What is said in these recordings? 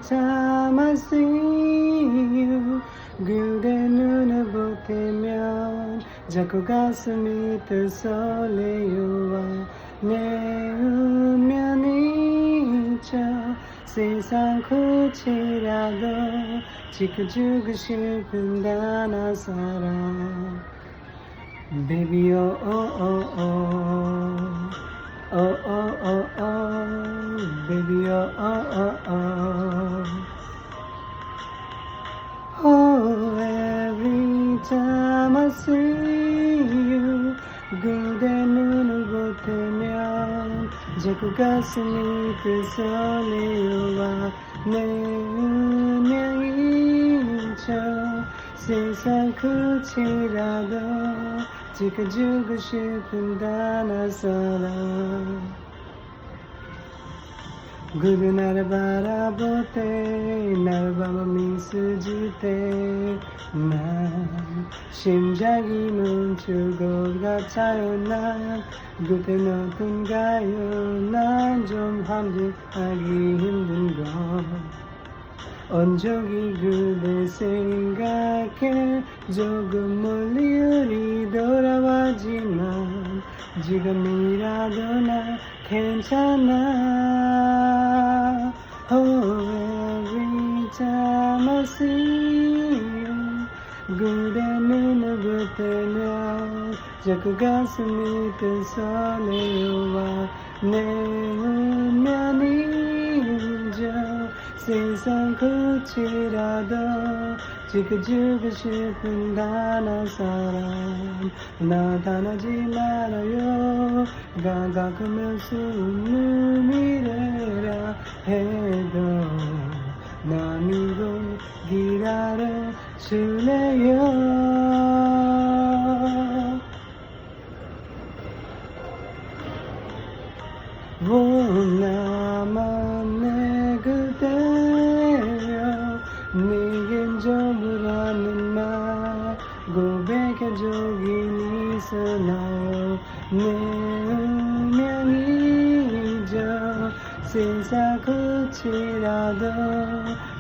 time I see you 그대 눈을 볼 때면 자꾸 가슴이 뜨설레요와 내 운명이 저 세상 끝이라도 지켜주고 싶은 단 한 사람 Baby oh oh oh oh oh oh oh oh Baby oh oh oh oh Oh every time I see you 그대 눈을 볼 때면 자꾸 가슴이 뜨설레요와 내 운명이 저 세상 끝이라도 지켜주고 싶은 단 한 사람 그대 나를 바라볼 때 날 바라 미소 질 때 난 심장이 멈출 것 같아요 난 그댄 어떤가요 난 좀 함께하기 힘든 건 온종일 그대 생각해 조금 멀리 우리 돌아와지만 지금이라도 나 괜찮아 Oh every time I see you 그대 눈을 볼 때면 자꾸 가슴이 뜨설레요와 내 운명이 저 세상 끝이라도 지켜주고 싶은 단 한 사람 나타나지 말아요 가끔은 숨을 미래라 해도 난 이곳 기다려줄래요 나만 내 그대여 네겐 전부라는 말 고백해줘 이미 있어나요 내 운명이 저 세상 끝이라도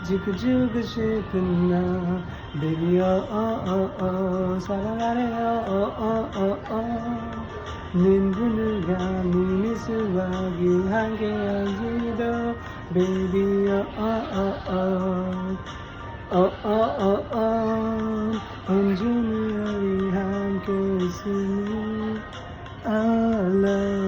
지켜주고 싶은 나 Baby oh oh oh oh 사랑하래요 oh oh oh oh 눈부는 감이 미소하기 함께하기도 Baby oh oh oh oh oh oh oh oh 온종일 우리 함께 있으니 I love